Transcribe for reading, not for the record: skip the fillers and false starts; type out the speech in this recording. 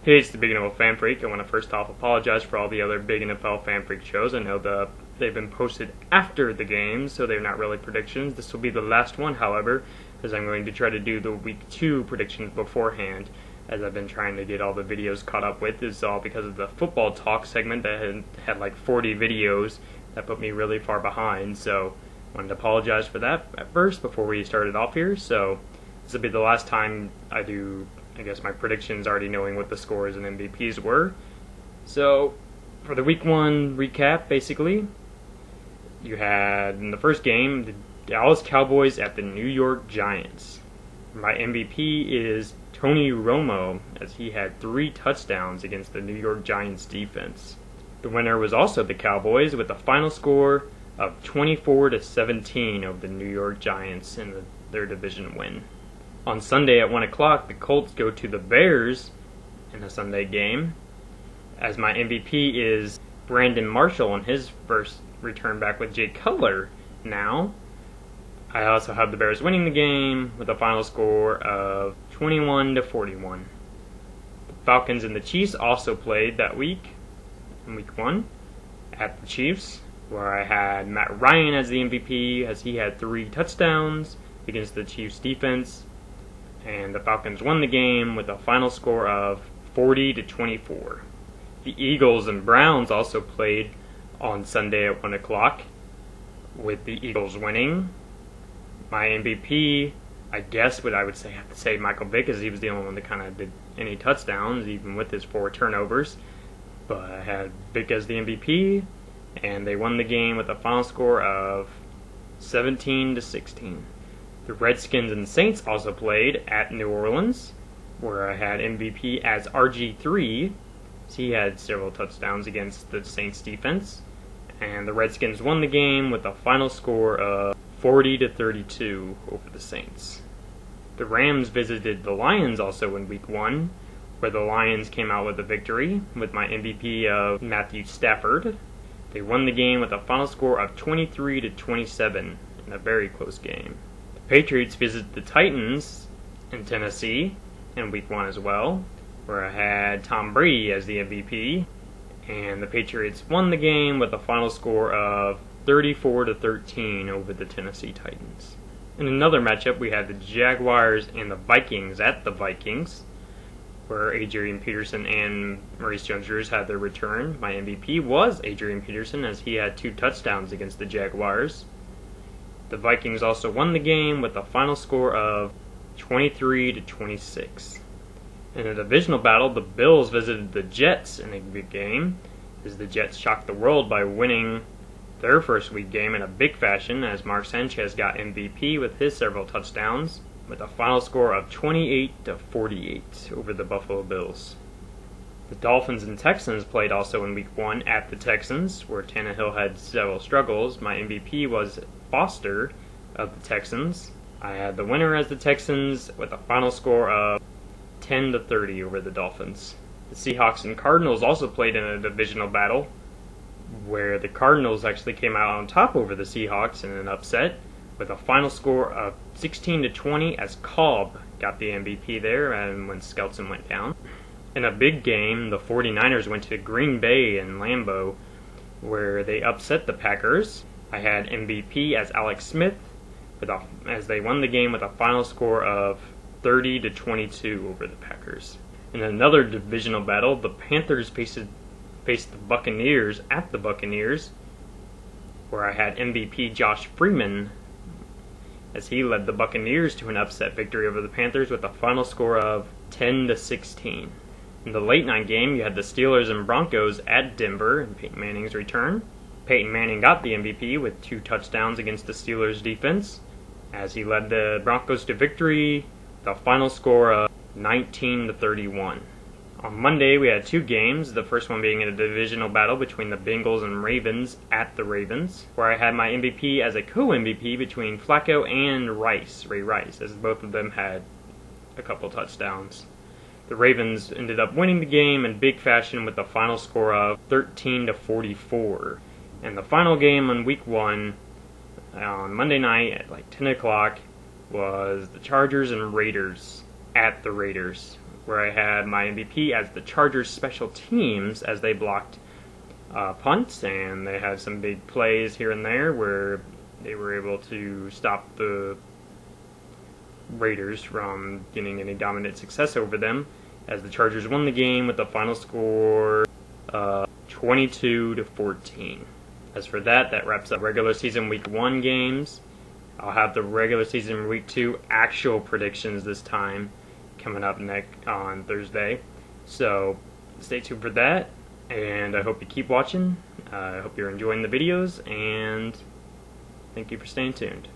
Hey, it's the BigNFLFanFreak. I want to first off apologize for all the other BigNFLFanFreak shows. I know they've been posted after the game, so they're not really predictions. This will be the last one, however, as I'm going to try to do the Week 2 predictions beforehand, as I've been trying to get all the videos caught up with. This is all because of the football talk segment that had like 40 videos that put me really far behind, so I wanted to apologize for that at first before we started off here. So this will be the last time I do, I guess, my predictions, already knowing what the scores and MVPs were. So, for the Week 1 recap, basically, you had, in the first game, the Dallas Cowboys at the New York Giants. My MVP is Tony Romo, as he had 3 touchdowns against the New York Giants defense. The winner was also the Cowboys, with a final score of 24-17 over the New York Giants in their division win. On Sunday at 1 o'clock, the Colts go to the Bears in a Sunday game, as my MVP is Brandon Marshall on his first return back with Jay Cutler now. I also have the Bears winning the game with a final score of 21-41. The Falcons and the Chiefs also played that week, in Week 1, at the Chiefs, where I had Matt Ryan as the MVP, as he had 3 touchdowns against the Chiefs defense. And the Falcons won the game with a final score of 40-24. The Eagles and Browns also played on Sunday at 1 o'clock, with the Eagles winning. My MVP, I guess what I would say, have to say Michael Vick, as he was the only one that kind of did any touchdowns, even with his 4 turnovers. But I had Vick as the MVP, and they won the game with a final score of 17-16. The Redskins and Saints also played at New Orleans, where I had MVP as RG3. He had several touchdowns against the Saints defense, and the Redskins won the game with a final score of 40-32 over the Saints. The Rams visited the Lions also in Week 1, where the Lions came out with a victory with my MVP of Matthew Stafford. They won the game with a final score of 23-27 in a very close game. Patriots visit the Titans in Tennessee in Week 1 as well, where I had Tom Brady as the MVP, and the Patriots won the game with a final score of 34-13 over the Tennessee Titans. In another matchup, we had the Jaguars and the Vikings at the Vikings, where Adrian Peterson and Maurice Jones-Drew had their return. My MVP was Adrian Peterson, as he had 2 touchdowns against the Jaguars. The Vikings also won the game with a final score of 23-26. In a divisional battle, the Bills visited the Jets in a big game, as the Jets shocked the world by winning their first week game in a big fashion, as Mark Sanchez got MVP with his several touchdowns, with a final score of 28-48 over the Buffalo Bills. The Dolphins and Texans played also in Week 1 at the Texans, where Tannehill had several struggles. My MVP was Foster of the Texans. I had the winner as the Texans with a final score of 10-30 over the Dolphins. The Seahawks and Cardinals also played in a divisional battle, where the Cardinals actually came out on top over the Seahawks in an upset with a final score of 16-20, as Cobb got the MVP there and when Skelton went down. In a big game, the 49ers went to Green Bay and Lambeau, where they upset the Packers. I had MVP as Alex Smith, as they won the game with a final score of 30-22 over the Packers. In another divisional battle, the Panthers faced the Buccaneers at the Buccaneers, where I had MVP Josh Freeman, as he led the Buccaneers to an upset victory over the Panthers with a final score of 10-16. In the late night game, you had the Steelers and Broncos at Denver in Peyton Manning's return. Peyton Manning got the MVP with 2 touchdowns against the Steelers defense, as he led the Broncos to victory with a final score of 19-31. On Monday, we had 2 games, the first one being in a divisional battle between the Bengals and Ravens at the Ravens, where I had my MVP as a co-MVP between Flacco and Ray Rice, as both of them had a couple touchdowns. The Ravens ended up winning the game in big fashion with a final score of 13-44. And the final game on Week 1 on Monday night at 10 o'clock was the Chargers and Raiders at the Raiders. where I had my MVP as the Chargers special teams, as they blocked punts, and they had some big plays here and there where they were able to stop the Raiders from getting any dominant success over them, as the Chargers won the game with the final score 22-14. As for that wraps up regular season week 1 games. I'll have the regular season week 2 actual predictions this time coming up next on Thursday. So stay tuned for that, and I hope you keep watching. I hope you're enjoying the videos, and thank you for staying tuned.